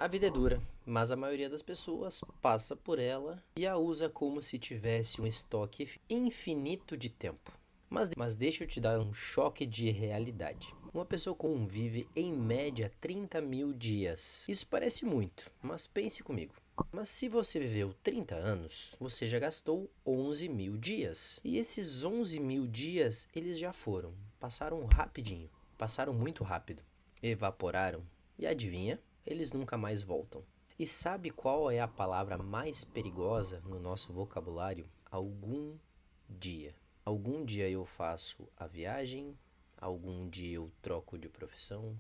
A vida é dura, mas a maioria das pessoas passa por ela e a usa como se tivesse um estoque infinito de tempo. Mas deixa eu te dar um choque de realidade. Uma pessoa comum vive em média 30 mil dias. Isso parece muito, mas pense comigo. Mas se você viveu 30 anos, você já gastou 11 mil dias. E esses 11 mil dias, eles já foram. Passaram rapidinho. Passaram muito rápido. Evaporaram. E adivinha? Eles nunca mais voltam. E sabe qual é a palavra mais perigosa no nosso vocabulário? Algum dia. Algum dia eu faço a viagem, algum dia eu troco de profissão,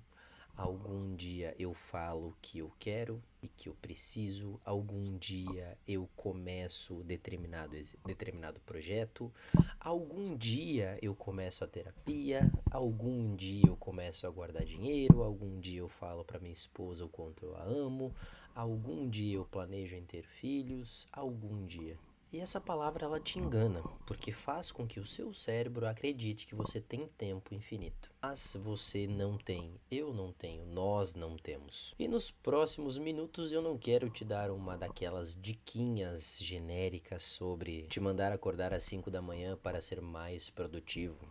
algum dia eu falo o que eu quero e que eu preciso, algum dia eu começo determinado projeto, algum dia eu começo a terapia, algum dia eu começo a guardar dinheiro, algum dia eu falo para minha esposa o quanto eu a amo, algum dia eu planejo em ter filhos, algum dia. E essa palavra ela te engana, porque faz com que o seu cérebro acredite que você tem tempo infinito. Mas você não tem, eu não tenho, nós não temos. E nos próximos minutos eu não quero te dar uma daquelas diquinhas genéricas sobre te mandar acordar às 5 da manhã para ser mais produtivo.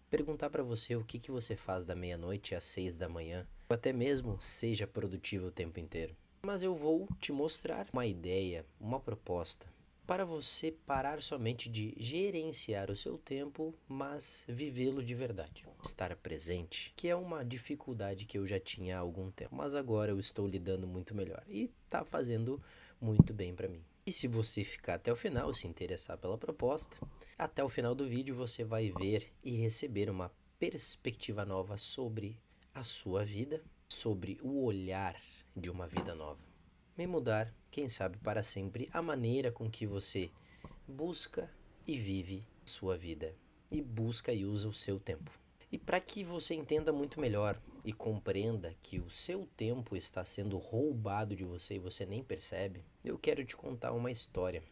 Perguntar para você o que você faz da meia-noite às 6 da manhã, ou até mesmo seja produtivo o tempo inteiro. Mas eu vou te mostrar uma ideia, uma proposta para você parar somente de gerenciar o seu tempo, mas vivê-lo de verdade. Estar presente, que é uma dificuldade que eu já tinha há algum tempo, mas agora eu estou lidando muito melhor e está fazendo muito bem para mim. E se você ficar até o final, se interessar pela proposta, até o final do vídeo você vai ver e receber uma perspectiva nova sobre a sua vida, sobre o olhar de uma vida nova. E mudar, quem sabe para sempre, a maneira com que você busca e vive a sua vida e busca e usa o seu tempo. E para que você entenda muito melhor e compreenda que o seu tempo está sendo roubado de você e você nem percebe, eu quero te contar uma história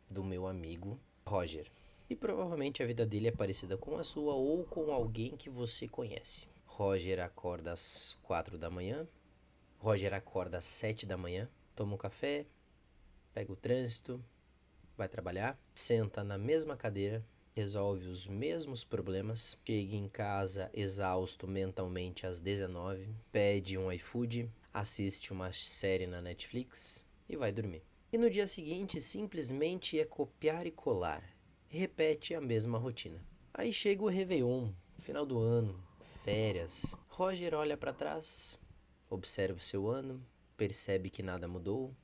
do meu amigo Roger. E provavelmente a vida dele é parecida com a sua ou com alguém que você conhece. Roger acorda às 4 da manhã, Roger acorda às 7 da manhã, toma um café, pega o trânsito, vai trabalhar, senta na mesma cadeira, resolve os mesmos problemas, chega em casa exausto mentalmente às 19, pede um iFood, assiste uma série na Netflix e vai dormir. E no dia seguinte simplesmente é copiar e colar, repete a mesma rotina. Aí chega o Réveillon, final do ano, férias. Roger olha para trás, observa o seu ano, percebe que nada mudou,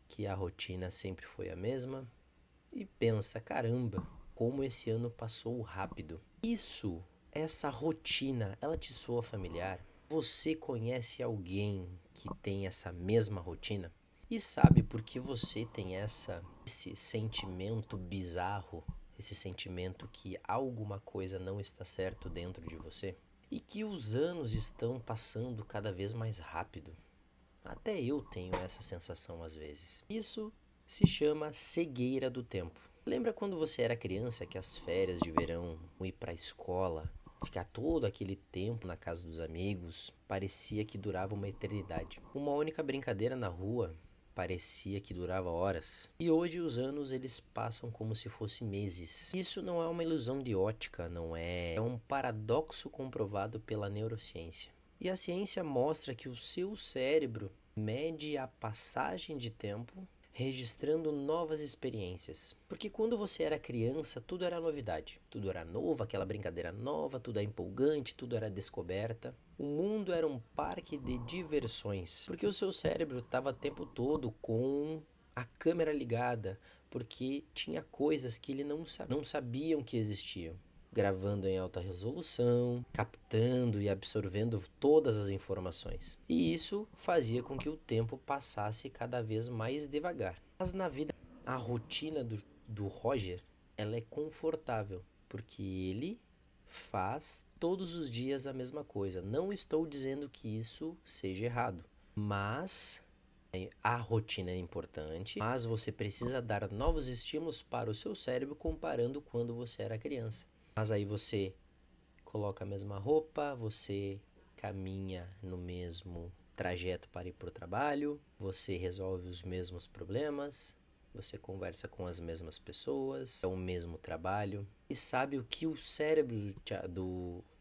que a rotina sempre foi a mesma e pensa, caramba, como esse ano passou rápido. Essa rotina, ela te soa familiar? Você conhece alguém que tem essa mesma rotina? E sabe por que você tem esse sentimento bizarro, esse sentimento que alguma coisa não está certo dentro de você? E que os anos estão passando cada vez mais rápido. Até eu tenho essa sensação às vezes. Isso se chama cegueira do tempo. Lembra quando você era criança que as férias de verão, ir para a escola, ficar todo aquele tempo na casa dos amigos, parecia que durava uma eternidade. Uma única brincadeira na rua parecia que durava horas. E hoje os anos eles passam como se fossem meses. Isso não é uma ilusão de ótica, não é, é um paradoxo comprovado pela neurociência. E a ciência mostra que o seu cérebro mede a passagem de tempo registrando novas experiências. Porque quando você era criança, tudo era novidade. Tudo era novo, aquela brincadeira nova, tudo era empolgante, tudo era descoberta. O mundo era um parque de diversões. Porque o seu cérebro estava o tempo todo com a câmera ligada, porque tinha coisas que ele não sabiam que existiam, gravando em alta resolução, captando e absorvendo todas as informações. E isso fazia com que o tempo passasse cada vez mais devagar. Mas na vida, a rotina do Roger, ela é confortável, porque ele faz todos os dias a mesma coisa. Não estou dizendo que isso seja errado, mas a rotina é importante, mas você precisa dar novos estímulos para o seu cérebro comparando quando você era criança. Mas aí você coloca a mesma roupa, você caminha no mesmo trajeto para ir para o trabalho, você resolve os mesmos problemas, você conversa com as mesmas pessoas, é o mesmo trabalho. E sabe o que o cérebro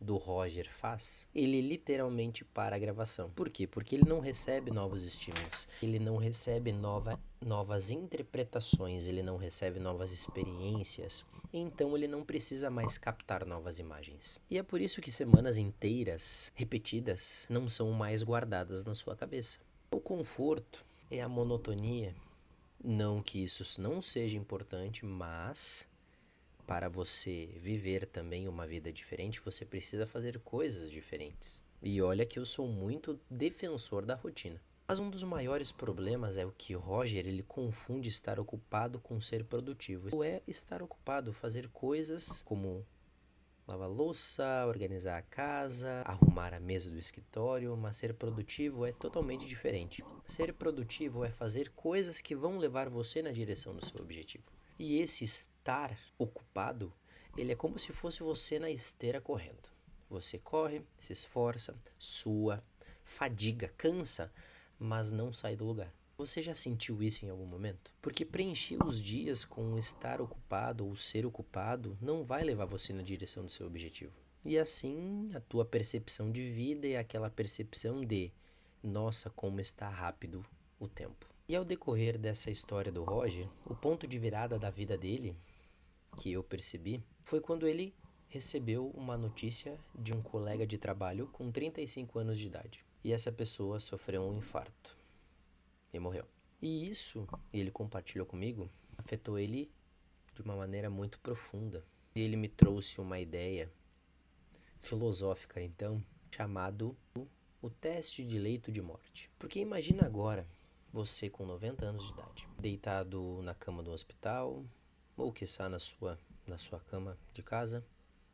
do Roger faz? Ele literalmente para a gravação. Por quê? Porque ele não recebe novos estímulos, ele não recebe novas interpretações, ele não recebe novas experiências. Então ele não precisa mais captar novas imagens. E é por isso que semanas inteiras, repetidas, não são mais guardadas na sua cabeça. O conforto é a monotonia. Não que isso não seja importante, mas para você viver também uma vida diferente, você precisa fazer coisas diferentes. E olha que eu sou muito defensor da rotina. Mas um dos maiores problemas é o que Roger ele confunde estar ocupado com ser produtivo. Ou é estar ocupado, fazer coisas como lavar louça, organizar a casa, arrumar a mesa do escritório, mas ser produtivo é totalmente diferente. Ser produtivo é fazer coisas que vão levar você na direção do seu objetivo. E esse estar ocupado, ele é como se fosse você na esteira correndo. Você corre, se esforça, sua, fadiga, cansa, mas não sai do lugar. Você já sentiu isso em algum momento? Porque preencher os dias com estar ocupado ou ser ocupado não vai levar você na direção do seu objetivo. E assim, a tua percepção de vida é aquela percepção de nossa, como está rápido o tempo. E ao decorrer dessa história do Roger, o ponto de virada da vida dele, que eu percebi, foi quando ele recebeu uma notícia de um colega de trabalho com 35 anos de idade. E essa pessoa sofreu um infarto e morreu. E isso, ele compartilhou comigo, afetou ele de uma maneira muito profunda. E ele me trouxe uma ideia filosófica, então, chamado o teste de leito de morte. Porque imagina agora você com 90 anos de idade, deitado na cama do hospital, ou quiçá na sua cama de casa,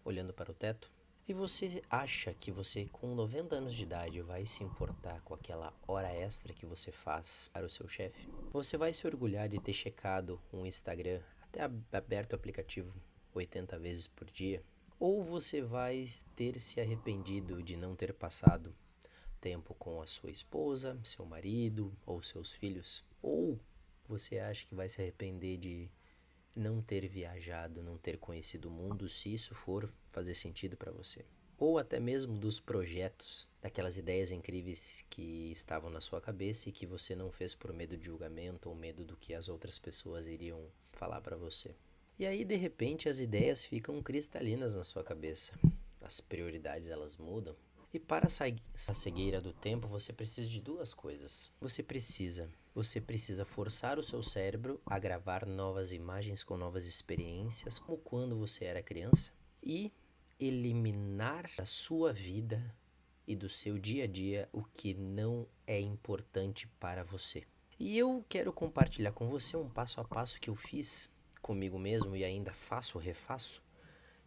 olhando para o teto. E você acha que você com 90 anos de idade vai se importar com aquela hora extra que você faz para o seu chefe? Você vai se orgulhar de ter checado um Instagram, até aberto o aplicativo 80 vezes por dia? Ou você vai ter se arrependido de não ter passado tempo com a sua esposa, seu marido ou seus filhos? Ou você acha que vai se arrepender de não ter viajado, não ter conhecido o mundo, se isso for fazer sentido para você? Ou até mesmo dos projetos, daquelas ideias incríveis que estavam na sua cabeça e que você não fez por medo de julgamento ou medo do que as outras pessoas iriam falar para você. E aí, de repente, as ideias ficam cristalinas na sua cabeça. As prioridades, elas mudam. E para a cegueira do tempo, você precisa de duas coisas. Você precisa forçar o seu cérebro a gravar novas imagens com novas experiências, como quando você era criança, e eliminar da sua vida e do seu dia a dia o que não é importante para você. E eu quero compartilhar com você um passo a passo que eu fiz comigo mesmo e ainda refaço,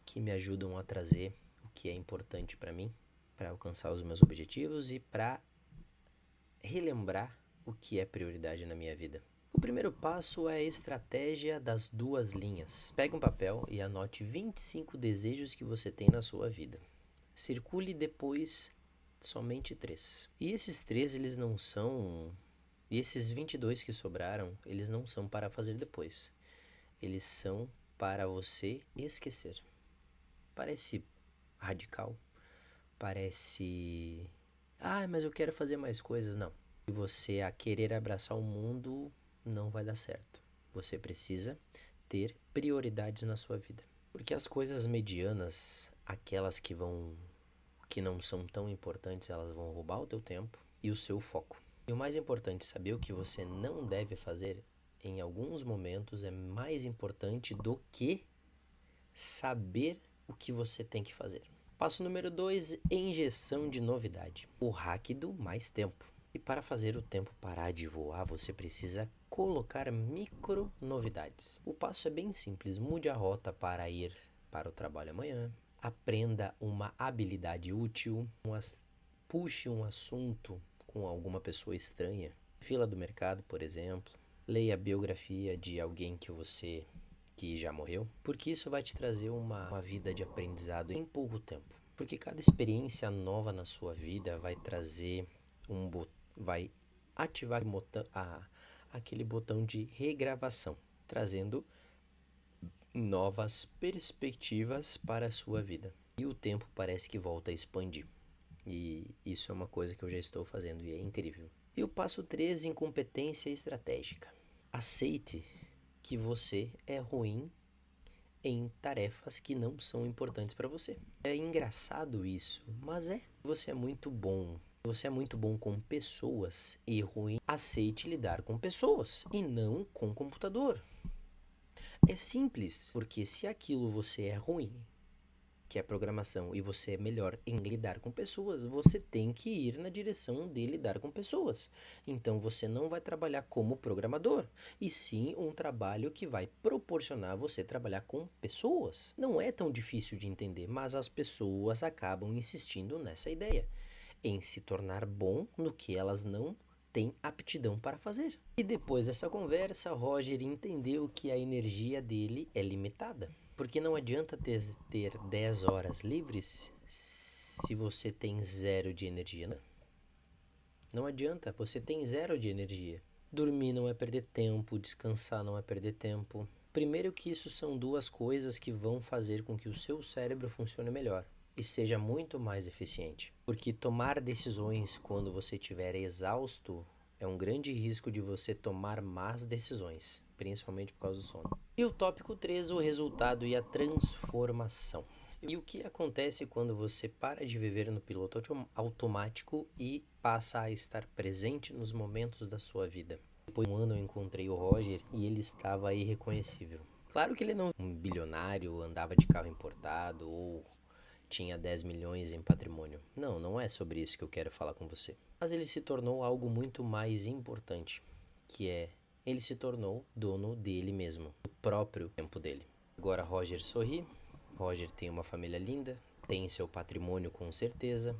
que me ajudam a trazer o que é importante para mim, para alcançar os meus objetivos e para relembrar o que é prioridade na minha vida. O primeiro passo é a estratégia das duas linhas. Pegue um papel e anote 25 desejos que você tem na sua vida. Circule depois somente 3. E esses 3, eles não são... E esses 22 que sobraram, eles não são para fazer depois. Eles são para você esquecer. Parece radical. Parece... mas eu quero fazer mais coisas. Não. Se você a querer abraçar o mundo, não vai dar certo. Você precisa ter prioridades na sua vida. Porque as coisas medianas, aquelas que não são tão importantes, elas vão roubar o teu tempo e o seu foco. E o mais importante, saber o que você não deve fazer em alguns momentos é mais importante do que saber o que você tem que fazer. Passo número 2, injeção de novidade. O hack do mais tempo. E para fazer o tempo parar de voar, você precisa colocar micro novidades. O passo é bem simples. Mude a rota para ir para o trabalho amanhã. Aprenda uma habilidade útil. Puxe um assunto com alguma pessoa estranha. Fila do mercado, por exemplo. Leia a biografia de alguém que já morreu, porque isso vai te trazer uma vida de aprendizado em pouco tempo. Porque cada experiência nova na sua vida vai trazer vai ativar aquele botão de regravação, trazendo novas perspectivas para a sua vida. E o tempo parece que volta a expandir. E isso é uma coisa que eu já estou fazendo e é incrível. E o passo 3, incompetência estratégica. Aceite que você é ruim em tarefas que não são importantes para você. É engraçado isso, mas Você é muito bom. Você é muito bom com pessoas e ruim. Aceite lidar com pessoas e não com computador. É simples, porque se aquilo você é ruim, que é programação, e você é melhor em lidar com pessoas, você tem que ir na direção de lidar com pessoas. Então você não vai trabalhar como programador, e sim um trabalho que vai proporcionar você trabalhar com pessoas. Não é tão difícil de entender, mas as pessoas acabam insistindo nessa ideia, em se tornar bom no que elas não têm aptidão para fazer. E depois dessa conversa, Roger entendeu que a energia dele é limitada. Porque não adianta ter 10 horas livres se você tem zero de energia, né? Não adianta, você tem zero de energia. Dormir não é perder tempo, descansar não é perder tempo. Primeiro que isso são duas coisas que vão fazer com que o seu cérebro funcione melhor e seja muito mais eficiente. Porque tomar decisões quando você estiver exausto é um grande risco de você tomar más decisões, principalmente por causa do sono. E o tópico 3, o resultado e a transformação. E o que acontece quando você para de viver no piloto automático e passa a estar presente nos momentos da sua vida? Depois de um ano eu encontrei o Roger e ele estava irreconhecível. Claro que ele não era um bilionário, andava de carro importado ou tinha 10 milhões em patrimônio. Não é sobre isso que eu quero falar com você. Mas ele se tornou algo muito mais importante, que é, ele se tornou dono dele mesmo, do próprio tempo dele. Agora Roger sorri, Roger tem uma família linda, tem seu patrimônio com certeza,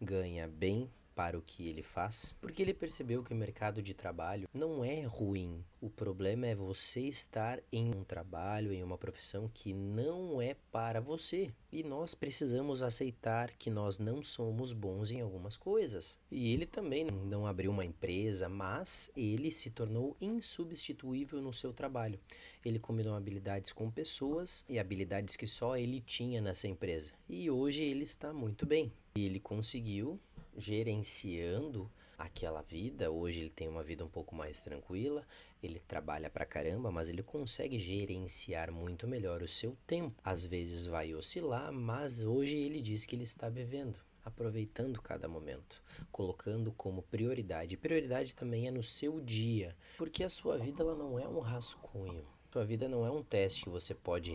ganha bem para o que ele faz, porque ele percebeu que o mercado de trabalho não é ruim. O problema é você estar em um trabalho, em uma profissão que não é para você. E nós precisamos aceitar que nós não somos bons em algumas coisas. E ele também não abriu uma empresa, mas ele se tornou insubstituível no seu trabalho. Ele combinou habilidades com pessoas e habilidades que só ele tinha nessa empresa. E hoje ele está muito bem. E ele conseguiu, gerenciando aquela vida. Hoje ele tem uma vida um pouco mais tranquila, ele trabalha pra caramba, mas ele consegue gerenciar muito melhor o seu tempo. Às vezes vai oscilar, mas hoje ele diz que ele está vivendo, aproveitando cada momento, colocando como prioridade. Prioridade também é no seu dia, porque a sua vida ela não é um rascunho. Sua vida não é um teste que você pode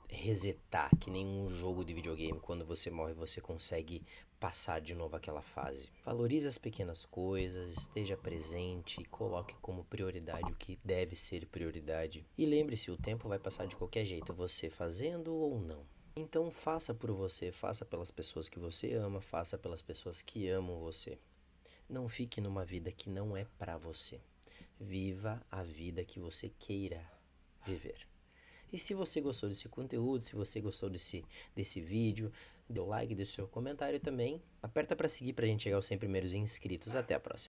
resetar, que nem um jogo de videogame. Quando você morre, você consegue passar de novo aquela fase. Valorize as pequenas coisas, esteja presente e coloque como prioridade o que deve ser prioridade. E lembre-se, o tempo vai passar de qualquer jeito, você fazendo ou não. Então faça por você, faça pelas pessoas que você ama, faça pelas pessoas que amam você. Não fique numa vida que não é pra você. Viva a vida que você queira viver. E se você gostou desse conteúdo, se você gostou desse vídeo, dê o like, dê o seu comentário também. Aperta para seguir pra gente chegar aos 100 primeiros inscritos. Até a próxima.